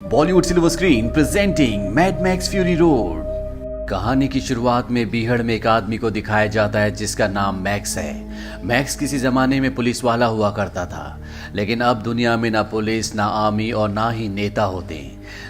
Bollywood silver screen presenting mad max fury road. कहानी की शुरुआत में बीहड़ में एक आदमी को दिखाया जाता है जिसका नाम मैक्स है। मैक्स किसी जमाने में पुलिस वाला हुआ करता था, लेकिन अब दुनिया में ना पुलिस, ना आर्मी और ना ही नेता होते।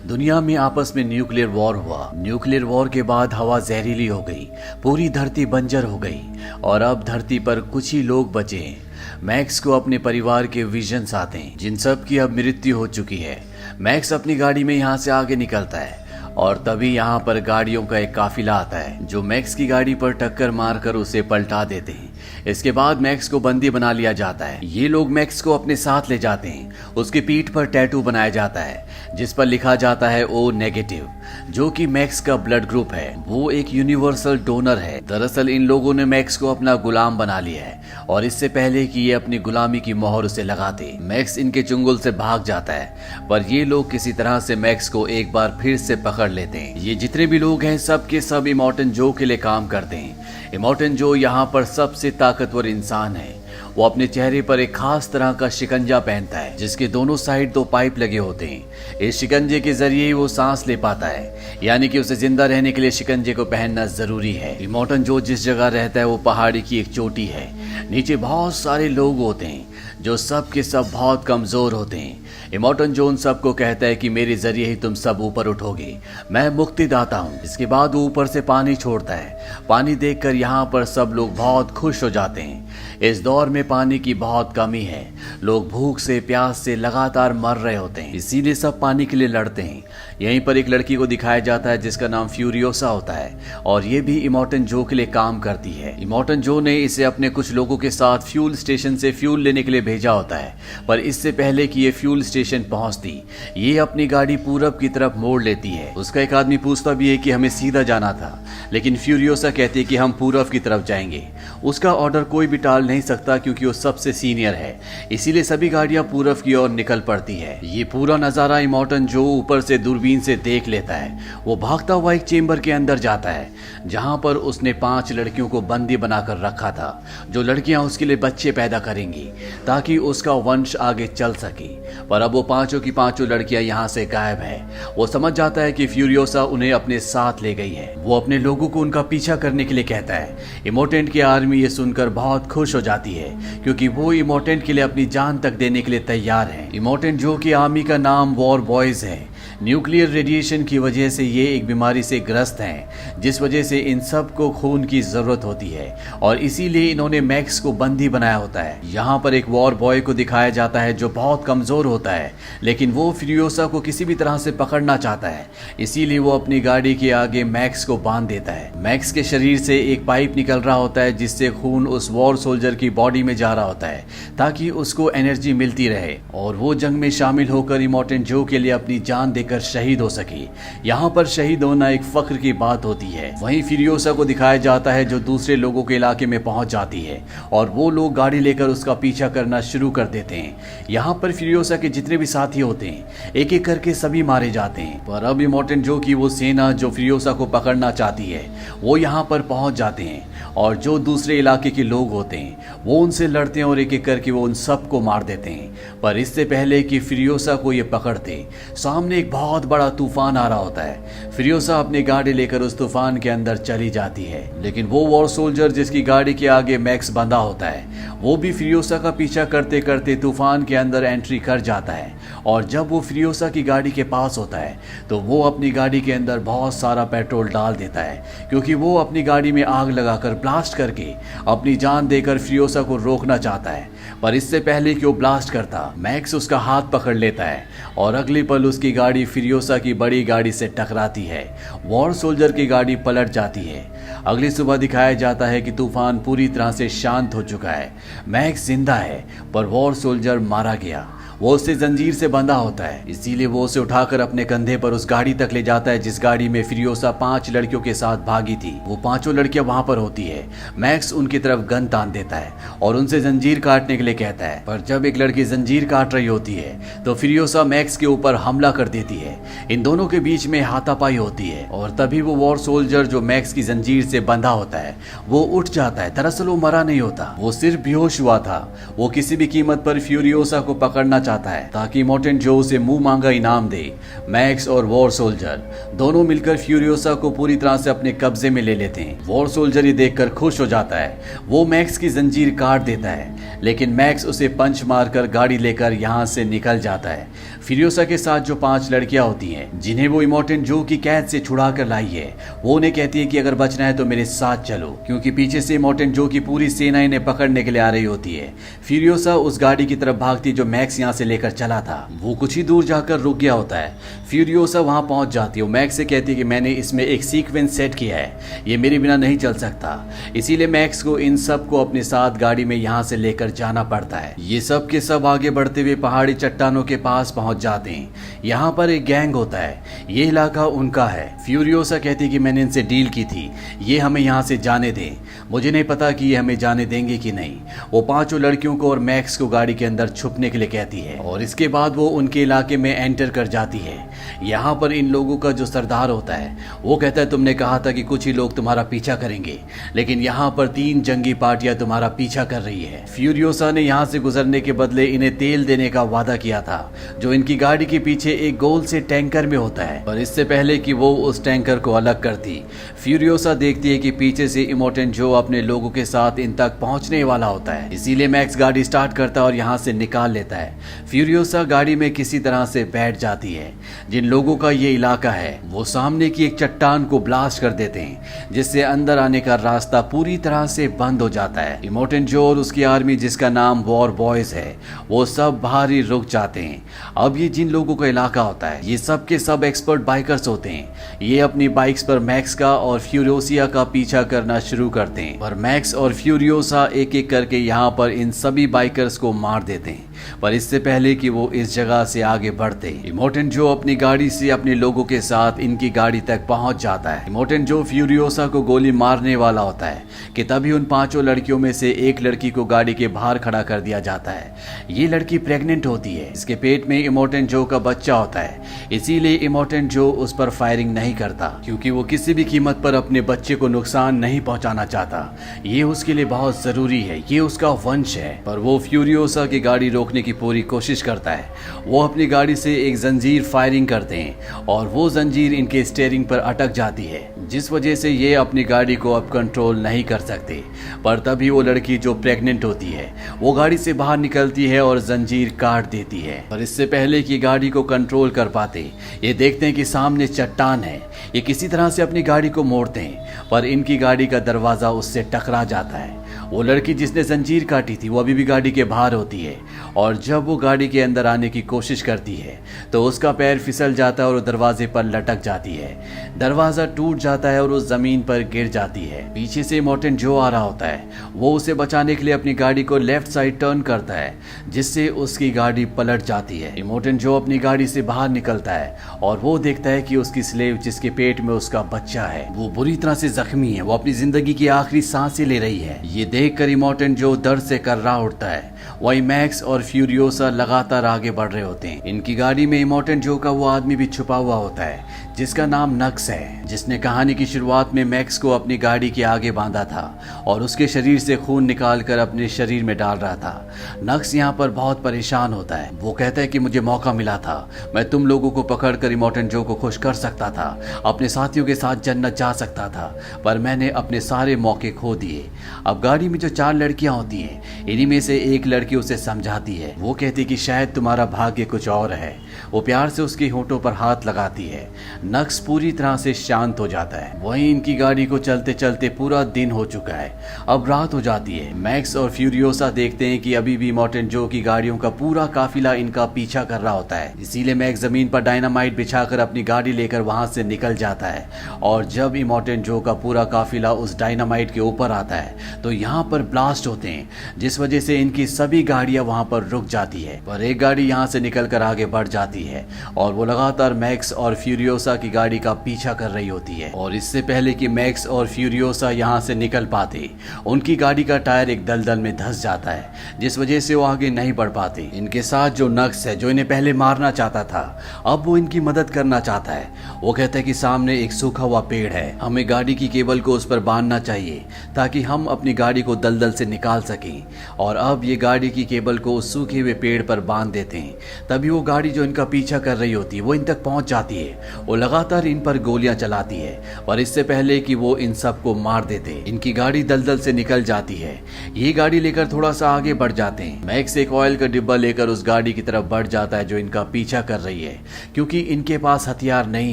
दुनिया में आपस में न्यूक्लियर वॉर हुआ। न्यूक्लियर वॉर के बाद हवा जहरीली हो गई, पूरी धरती बंजर हो गई और अब धरती पर कुछ ही लोग बचे हैं। मैक्स को अपने परिवार के विजन्स आते हैं, जिन सब की अब मृत्यु हो चुकी है। मैक्स अपनी गाड़ी में यहाँ से आगे निकलता है और तभी यहाँ पर गाड़ियों का एक काफिला आता है जो मैक्स की गाड़ी पर टक्कर मारकर उसे पलटा देते हैं। इसके बाद मैक्स को बंदी बना लिया जाता है। ये लोग मैक्स को अपने साथ ले जाते हैं। उसकी पीठ पर टैटू बनाया जाता है जिस पर लिखा जाता है O नेगेटिव, जो कि मैक्स का ब्लड ग्रुप है। वो एक यूनिवर्सल डोनर है। दरअसल इन लोगों ने मैक्स को अपना गुलाम बना लिया है और इससे पहले कि ये अपनी गुलामी की मोहर उसे लगाते, मैक्स इनके चुंगल से भाग जाता है। पर ये लोग किसी तरह से मैक्स को एक बार फिर से पकड़ लेते हैं। ये जितने भी लोग हैं सब के सब इमॉर्टन जो के लिए काम करते हैं। इमॉर्टन जो यहाँ पर सबसे ताकतवर इंसान है। वो अपने चेहरे पर एक खास तरह का शिकंजा पहनता है जिसके दोनों साइड 2 पाइप लगे होते हैं। इस शिकंजे के जरिए ही वो सांस ले पाता है, यानी कि उसे जिंदा रहने के लिए शिकंजे को पहनना जरूरी है। इमॉर्टन जो जिस जगह रहता है वो पहाड़ी की एक चोटी है। नीचे बहुत सारे लोग होते हैं जो सब के सब बहुत कमजोर होते हैं। इमॉर्टन जो उन सबको कहता है कि मेरे जरिए ही तुम सब ऊपर उठोगे, मैं मुक्तिदाता हूँ। इसके बाद वो ऊपर से पानी छोड़ता है। पानी देखकर यहाँ पर सब लोग बहुत खुश हो जाते हैं। इस दौर में पानी की बहुत कमी है। लोग भूख से, प्यास से लगातार मर रहे होते हैं, इसीलिए सब पानी के लिए लड़ते हैं। यहीं पर एक लड़की को दिखाया जाता है जिसका नाम फ्यूरियोसा होता है और ये भी इमॉर्टन जो के लिए काम करती है। इमॉर्टन जो ने इसे अपने कुछ लोगों के साथ फ्यूल स्टेशन से फ्यूल लेने के लिए भेजा होता है, पर इससे पहले कि ये फ्यूल स्टेशन पहुंचती, ये अपनी गाड़ी पूरब की तरफ मोड़ लेती है। उसका एक आदमी पूछता भी है कि हमें सीधा जाना था, लेकिन फ्यूरियोसा कहती है कि हम पूरब की तरफ जाएंगे। उसका ऑर्डर कोई भी टाल नहीं सकता क्योंकि वो सबसे सीनियर है, इसीलिए सभी गाड़ियां पूरब की ओर निकल पड़ती है। ये पूरा नजारा इमॉर्टन जो ऊपर से दूरबीन से देख लेता है। वो भागता हुआ एक चेंबर के अंदर जाता है जहां पर उसने 5 लड़कियों को बंदी बनाकर रखा था, जो लड़कियां उसके लिए बच्चे पैदा करेंगी ताकि उसका वंश आगे चल सके। पर अब वो 5 की 5 लड़कियां यहाँ से गायब है। वो समझ जाता है कि फ्यूरियोसा उन्हें अपने साथ ले गई है। वो अपने लोगों को उनका पीछा करने के लिए कहता है। इमोटेंट की आर्मी ये सुनकर बहुत खुश हो जाती है क्योंकि वो इमोटेंट के लिए अपनी जान तक देने के लिए तैयार है। इमोटेंट जो की आर्मी का नाम वॉर बॉयज है। न्यूक्लियर रेडिएशन की वजह से ये एक बीमारी से ग्रस्त हैं, जिस वजह से इन सब को खून की जरूरत होती है और इसीलिए इन्होंने मैक्स को बंदी बनाया होता है। यहाँ पर एक वॉर बॉय को दिखाया जाता है जो बहुत कमजोर होता है, लेकिन वो फ्यूरियोसा को किसी भी तरह से पकड़ना चाहता है, इसीलिए वो अपनी गाड़ी के आगे मैक्स को बांध देता है। मैक्स के शरीर से एक पाइप निकल रहा होता है जिससे खून उस वॉर सोल्जर की बॉडी में जा रहा होता है ताकि उसको एनर्जी मिलती रहे और वो जंग में शामिल होकर इमॉर्टन जो के लिए अपनी जान देकर शहीद हो सके। यहाँ पर शहीद होना एक फख्र की बात होती है। वहीं फ्यूरियोसा को दिखाया जाता है जो दूसरे लोगों के इलाके में पहुंच जाती है और वो लोग गाड़ी लेकर उसका पीछा करना शुरू कर देते हैं। यहाँ पर फ्यूरियोसा के जितने भी साथी होते हैं एक एक करके सभी मारे जाते हैं। पर अब इमॉर्टन जो की वो सेना जो फ्यूरियोसा को पकड़ना चाहती है वो यहाँ पर पहुंच जाते हैं और जो दूसरे इलाके के लोग होते हैं वो उनसे लड़ते हैं और एक एक करके वो उन सबको मार देते हैं। पर इससे पहले कि फ्यूरियोसा को ये पकड़ते, सामने एक बहुत बड़ा तूफान आ रहा होता है। फ्यूरियोसा अपनी गाड़ी लेकर उस तूफान के अंदर चली जाती है, लेकिन वो वॉर सोल्जर जिसकी गाड़ी के आगे मैक्स बंधा होता है वो भी फ्यूरियोसा का पीछा करते करते तूफान के अंदर एंट्री कर जाता है और जब वो फ्यूरियोसा की गाड़ी के पास होता है तो वो अपनी गाड़ी के अंदर बहुत सारा पेट्रोल डाल देता है क्योंकि वो अपनी गाड़ी में आग लगाकर ब्लास्ट करके अपनी जान देकर फ्यूरियोसा को रोकना चाहता है। पर इससे पहले कि वो ब्लास्ट करता, मैक्स उसका हाथ पकड़ लेता है और अगले पल उसकी गाड़ी फ्यूरियोसा की बड़ी गाड़ी से टकराती है। वॉर सोल्जर की गाड़ी पलट जाती है। अगली सुबह दिखाया जाता है कि तूफान पूरी तरह से शांत हो चुका है। मैक्स जिंदा है पर वॉर सोल्जर मारा गया। वो उससे जंजीर से बंधा होता है, इसीलिए वो उसे उठाकर अपने कंधे पर उस गाड़ी तक ले जाता है जिस गाड़ी में फ्यूरियोसा 5 लड़कियों के साथ भागी थी। वो 5 लड़कियां वहां पर होती है। मैक्स उनकी तरफ गन तान देता है और उनसे जंजीर काटने के लिए कहता है, पर जब एक लड़की जंजीर काट रही होती है तो फ्यूरियोसा मैक्स के ऊपर हमला कर देती है। इन दोनों के बीच में हाथापाई होती है और तभी वो वॉर सोल्जर जो मैक्स की जंजीर से बंधा होता है वो उठ जाता है। दरअसल वो मरा नहीं होता, वो सिर्फ बेहोश हुआ था। वो किसी भी कीमत पर फ्यूरियोसा को पकड़ना चाहता है ताकि इमोर्टेंट जो उसे मुंह मांगा इनाम दे। मैक्स और वॉर सोल्जर दोनों मिलकर फ्यूरियोसा को पूरी तरह से अपने कब्जे में ले लेते हैं। वॉर सोल्जर ये देखकर खुश हो जाता है। वो मैक्स की जंजीर काट देता है, लेकिन मैक्स उसे पंच मारकर गाड़ी लेकर यहाँ से निकल जाता है। फ्यूरियोसा के साथ जो 5 लड़कियां होती हैं जिन्हें वो इमोर्टेंट जो की कैद से छुड़ा कर लाई है, वो उन्हें कहती है कि अगर बचना है तो मेरे साथ चलो, क्योंकि पीछे से इमोर्टेंट जो की पूरी सेना इन्हें पकड़ने के लिए आ रही होती है। फ्यूरियोसा उस गाड़ी की तरफ भागती जो मैक्स यहाँ से लेकर चला था। वो कुछ ही दूर जाकर रुक गया होता है। फ्यूरियोसा वहां पहुंच जाती है। मैक्स से कहती है कि मैंने इसमें एक सीक्वेंस सेट किया है, ये मेरे बिना नहीं चल सकता, इसीलिए मैक्स को इन सब को अपने साथ गाड़ी में यहाँ से लेकर जाना पड़ता है। ये सब के सब आगे बढ़ते हुए पहाड़ी चट्टानों के पास पहुंच जाते हैं। यहाँ पर एक गैंग होता है, ये इलाका उनका है। फ्यूरियोसा कहती है कि मैंने इनसे डील की थी, ये हमें यहाँ से जाने दें, मुझे नहीं पता कि ये हमें जाने देंगे कि नहीं। वो 5 लड़कियों को और मैक्स को गाड़ी के अंदर छुपने के लिए कहती है और इसके बाद वो उनके इलाके में एंटर कर जाती है। यहाँ पर इन लोगों का जो सरदार होता है वो कहता है तुमने कहा था कि कुछ ही लोग तुम्हारा पीछा करेंगे, लेकिन यहाँ पर 3 जंगी पार्टियां तुम्हारा पीछा कर रही है। फ्यूरियोसा ने यहाँ से गुजरने के बदले इन्हें तेल देने का वादा किया था, जो इनकी गाड़ी के पीछे एक गोल से टैंकर में होता है। पर इससे पहले कि वो उस टैंकर को अलग करती, फ्यूरियोसा देखती है कि पीछे से इमोर्टेंट जो अपने लोगों के साथ इन तक पहुंचने वाला होता है। इसीलिए मैक्स गाड़ी स्टार्ट करता है और यहाँ से निकाल लेता है। फ्यूरियोसा गाड़ी में किसी तरह से बैठ जाती है। जिन लोगों का ये इलाका है वो सामने की एक चट्टान को ब्लास्ट कर देते हैं, जिससे अंदर आने का रास्ता पूरी तरह से बंद हो जाता है। इमोर्टेंट जो और उसकी आर्मी, जिसका नाम वॉर बॉयज है, वो सब बाहर ही रुक जाते हैं। अब ये जिन लोगों का इलाका होता है ये सब के सब एक्सपर्ट बाइकर्स होते हैं। ये अपनी बाइक्स पर मैक्स का और फ्यूरियोसा का पीछा करना शुरू करते हैं, पर मैक्स और फ्यूरियोसा एक एक करके यहाँ पर इन सभी बाइकर्स को मार देते हैं। पर इससे पहले कि वो इस जगह से आगे बढ़ते, इमोर्टेंट जो अपनी गाड़ी से अपने लोगों के साथ इनकी गाड़ी तक पहुंच जाता है। इमोर्टेंट जो फ्यूरियोसा को गोली मारने वाला होता है कि तभी उन 5 लड़कियों में से एक लड़की को गाड़ी के बाहर खड़ा कर दिया जाता है। ये लड़की प्रेग्नेंट होती है, इसके पेट में इमोर्टेंट जो का बच्चा होता है, इसीलिए इमोर्टेंट जो उस पर फायरिंग नहीं करता, क्योंकि वो किसी भी कीमत पर अपने बच्चे को नुकसान नहीं पहुंचाना चाहता। ये उसके लिए बहुत जरूरी है, ये उसका वंश है। पर वो फ्यूरियोसा की गाड़ी रोकने की पूरी कोशिश करता है। वो अपनी गाड़ी से एक जंजीर फायरिंग करते हैं और वो जंजीर इनके स्टीयरिंग पर अटक जाती है, जिस वजह से ये अपनी गाड़ी को अब कंट्रोल नहीं कर सकते। पर तभी वो लड़की जो प्रेग्नेंट होती है वो गाड़ी से बाहर निकलती है और जंजीर काट देती है। पर इससे पहले कि गाड़ी को कंट्रोल कर पाते, ये देखते हैं कि सामने चट्टान है। ये किसी तरह से अपनी गाड़ी को मोड़ते हैं, पर इनकी गाड़ी का दरवाजा उससे टकरा जाता है। वो लड़की जिसने जंजीर काटी थी वो अभी भी गाड़ी के बाहर होती है, और जब वो गाड़ी के अंदर आने की कोशिश करती है तो उसका पैर फिसल जाता है और वो दरवाजे पर लटक जाती है। दरवाजा टूट जाता है और उस जमीन पर गिर जाती है। पीछे से इमोर्टेंट जो आ रहा होता है वो उसे बचाने के लिए अपनी गाड़ी को लेफ्ट साइड टर्न करता है, जिससे उसकी गाड़ी पलट जाती है। इमोर्टेंट जो अपनी गाड़ी से बाहर निकलता है और वो देखता है कि उसकी स्लेव, जिसके पेट में उसका बच्चा है, वो बुरी तरह से जख्मी है, वो अपनी जिंदगी की आखिरी सांसें ले रही है। ये देखकर इमोर्टेंट जो दर्द से कर्रा उठता है। वही मैक्स और फ्यूरियोसा लगातार आगे बढ़ रहे होते हैं। इनकी गाड़ी में इमोर्टेंट जो का वो आदमी भी छुपा हुआ होता है जिसका नाम नक्स है, जिसने कहानी की शुरुआत में मैक्स को अपनी गाड़ी के आगे बांधा था और उसके शरीर से खून निकालकर अपने शरीर में डाल रहा था। नक्स यहाँ पर बहुत परेशान होता है। वो कहता है कि मुझे मौका मिला था, मैं तुम लोगों को पकड़कर इमोर्टेंट जो को खुश कर सकता था, अपने साथियों के साथ जन्नत जा सकता था, पर मैंने अपने सारे मौके खो दिए। अब गाड़ी में जो 4 लड़कियां होती हैं, इन्हीं में से एक लड़की उसे समझाती है। वो कहती कि शायद तुम्हारा भाग्य कुछ और है। वो प्यार से उसके होंठों पर हाथ लगाती है। नक्स पूरी तरह से शांत हो जाता है। वहीं इनकी गाड़ी को चलते चलते पूरा दिन हो चुका है, अब रात हो जाती है। मैक्स और फ्यूरियोसा देखते हैं कि अभी भी इमोर्टेंट जो की गाड़ियों का पूरा काफिला इनका पीछा कर रहा होता है। इसीलिए मैक्स जमीन पर डायनामाइट बिछाकर अपनी गाड़ी लेकर वहां से निकल जाता है, और जब इमोर्टेंट जो का पूरा काफिला उस डायनामाइट के ऊपर आता है तो यहाँ पर ब्लास्ट होते हैं, जिस वजह से इनकी सभी गाड़ियां वहां पर रुक जाती है। पर एक गाड़ी यहाँ से निकलकर आगे बढ़ जाती है और वो लगातार मैक्स और फ्यूरियोसा की गाड़ी का पीछा कर रही होती है। और इससे पहले कि मैक्स और फ्यूरियोसा यहाँ से निकल पाते, उनकी गाड़ी का टायर एक दलदल में धंस जाता है, जिस वजह से वो आगे नहीं बढ़ पाते। इनके साथ जो नक्स है, जो इन्हें पहले मारना चाहता था, अब वो इनकी मदद करना चाहता है। वो कहता है कि सामने एक सूखा हुआ पेड़ है, हमें गाड़ी की केबल को उस पर बांधना चाहिए ताकि हम अपनी गाड़ी को दलदल से निकाल सकें। और अब ये गाड़ी की केबल को उस सूखे हुए पेड़ पर बांध देते हैं। तभी वो गाड़ी जो इनका पीछा कर रही होती है वो इन तक पहुंच जाती है। वो लगातार इन पर गोलियां चलाती है और इससे पहले कि वो इन सबको मार देते इनकी गाड़ी दलदल से निकल जाती है। ये गाड़ी लेकर थोड़ा सा आगे बढ़ जाते हैं। मैक्स एक ऑयल का डिब्बा लेकर उस गाड़ी की तरफ बढ़ जाता है जो इनका पीछा कर रही है, क्योंकि इनके पास हथियार नहीं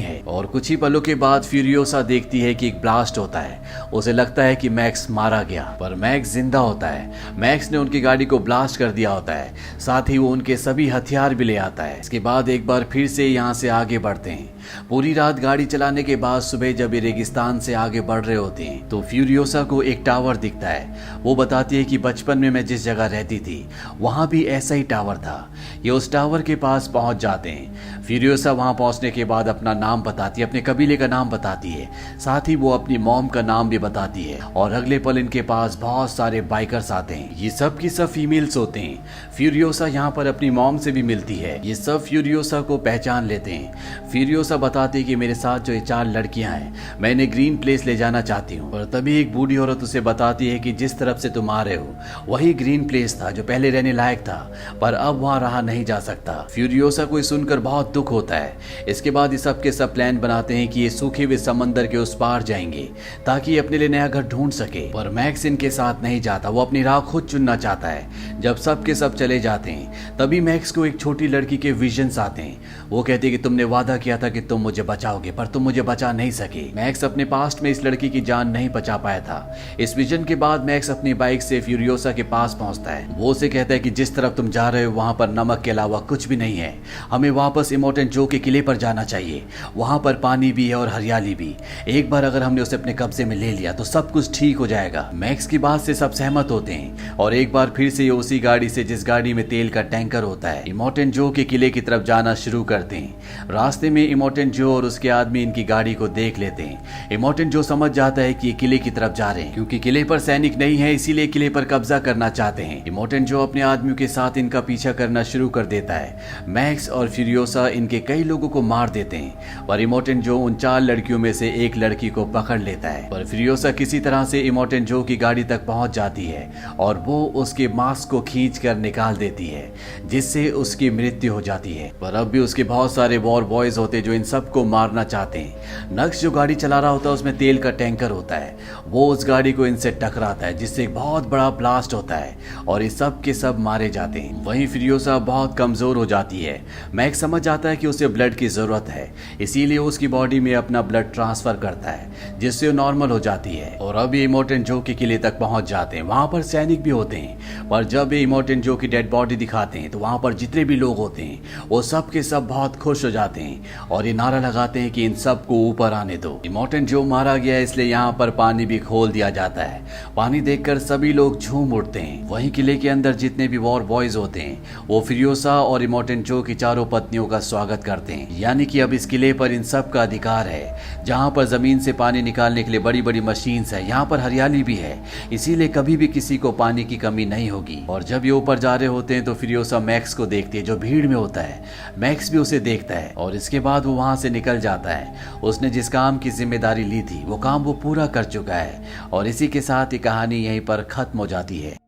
है। और कुछ ही पलों के बाद फ्यूरियोसा देखती है कि एक ब्लास्ट होता है। उसे लगता है कि मैक्स मारा गया, पर मैक्स जिंदा होता है। मैक्स ने उनकी गाड़ी को ब्लास्ट कर दिया होता है, साथ ही वो उनके सभी हथियार भी ले आता है। इसके बाद एक बार फिर से यहाँ से आगे बढ़ते हैं। पूरी रात गाड़ी चलाने के बाद सुबह जब ये रेगिस्तान से आगे बढ़ रहे होते हैं तो फ्यूरियोसा को एक टावर दिखता है। वो बताती है कि बचपन में मैं जिस जगह रहती थी वहां भी ऐसा ही टावर था। ये उस टावर के पास पहुंच जाते हैं। फ्यूरियोसा वहां पहुंचने के बाद अपना नाम बताती है, अपने कबीले का नाम बताती है, साथ ही वो अपनी मॉम का नाम भी बताती है। और अगले पल इनके पास बहुत सारे बाइकर्स आते हैं। ये सब की सब फीमेल्स होते हैं। फ्यूरियोसा यहाँ पर अपनी मॉम से भी मिलती है। ये सब फ्यूरियोसा को पहचान लेते हैं। फ्यूरियोसा बताती है कि मेरे साथ जो ये 4 लड़कियां हैं मैं इन्हें ग्रीन प्लेस ले जाना चाहती हूँ। और तभी एक बूढ़ी औरत उसे बताती है कि जिस तरफ से तुम आ रहे हो वही ग्रीन प्लेस था जो पहले रहने लायक था, पर अब वहां रहा नहीं जा सकता। फ्यूरियोसा को सुनकर बहुत दुख होता है। इसके बाद ये सब के सब प्लान बनाते हैं कि ये सूखे हुए समंदर के उस पार जाएंगे ताकि अपने लिए नया घर ढूंढ सके। पर मैक्स इनके साथ नहीं जाता, वो अपनी राह खुद चुनना चाहता है। जब सब के सब चले जाते हैं तभी मैक्स को एक छोटी लड़की के विजन्स आते हैं। वो कहती है कि तुमने वादा किया था कि तुम मुझे बचाओगे, पर तुम मुझे बचा नहीं सके। मैक्स अपने पास्ट में इस लड़की की जान नहीं बचा पाया था। इस विजन के बाद मैक्स अपनी बाइक से फ्यूरियोसा के पास पहुंचता है। वो उसे कहता है कि जिस तरफ तुम जा रहे हो वहां पर नमक के अलावा कुछ भी नहीं है। हमें वापस इमोर्टेंट जो के किले पर जाना चाहिए। वहां पर पानी भी है और हरियाली भी। एक बार अगर हमने उसे अपने कब्जे में ले लिया तो सब कुछ ठीक हो जाएगा। मैक्स की बात से सब सहमत होते हैं और एक बार फिर से ये उसी गाड़ी से जिस गाड़ी में तेल का टैंकर होता है इमोर्टेंट जो के किले की तरफ जाना शुरू करते हैं। रास्ते में इमोर्टेंट जो और उसके आदमी इनकी गाड़ी को देख लेते हैं। इमोर्टेंट जो समझ जाता है कि ये किले की तरफ जा रहे हैं, क्योंकि किले पर सैनिक नहीं है इसीलिए किले पर कब्जा करना चाहते हैं। इमोर्टेंट जो अपने आदमियों के साथ इनका पीछा करना शुरू कर देता है। मैक्स और फ्यूरियोसा इनके कई लोगों को मार देते हैं, पर इमोर्टेंट जो उन 4 लड़कियों में से एक लड़की को पकड़ लेता है। पर फ्यूरियोसा किसी तरह से इमोर्टेंट जो की गाड़ी तक पहुंच जाती है और वो उसके मास्क को खींच कर निकाल देती है, जिससे उसकी मृत्यु हो जाती है। पर अब भी उसके बहुत सारे वॉर बॉयज होते जो इन सबको मारना चाहते हैं। नक्श जो गाड़ी चला रहा होता है उसमें तेल का टैंकर होता है। वो उस गाड़ी को इनसे टकराता है जिससे एक बहुत बड़ा ब्लास्ट होता है और ये सब के सब मारे जाते हैं। वहीं फ्यूरियोसा बहुत कमजोर हो जाती है। मैक्स समझ जाता है कि उसे ब्लड की जरूरत है, इसीलिए उसकी बॉडी में अपना ब्लड ट्रांसफर करता है जिससे वो नॉर्मल हो जाती है। और अब ये इमोर्टेंट जो के किले तक पहुंच जाते हैं। वहां पर सैनिक भी होते हैं, पर जब ये इमोर्टेंट जो की डेड बॉडी दिखाते हैं तो वहां पर जितने भी लोग होते हैं वो सब के सब बहुत खुश हो जाते हैं और ये नारा लगाते हैं कि इन सबको ऊपर आने दो। इमोर्टेंट जो मारा गया है इसलिए यहाँ पर पानी भी खोल दिया जाता है। पानी देखकर सभी लोग झूम उठते हैं। वहीं किले के अंदर जितने भी वॉर बॉयज होते हैं वो फ्यूरियोसा और इमोर्टेंट जो की चारों पत्नियों का स्वागत करते हैं। यानी कि अब इस किले पर इन सब का अधिकार है। जहाँ पर जमीन से पानी निकालने के लिए बड़ी बड़ी मशीन्स है, यहाँ पर हरियाली भी है, इसीलिए कभी भी किसी को पानी की कमी नहीं होगी। और जब ये ऊपर जा रहे होते हैं तो फ्यूरियोसा मैक्स को देखती है जो भीड़ में होता है। मैक्स भी उसे देखता है और इसके बाद वो वहां से निकल जाता है। उसने जिस काम की जिम्मेदारी ली थी वो काम वो पूरा कर चुका है। और इसी के साथ ये कहानी यहीं पर खत्म हो जाती है।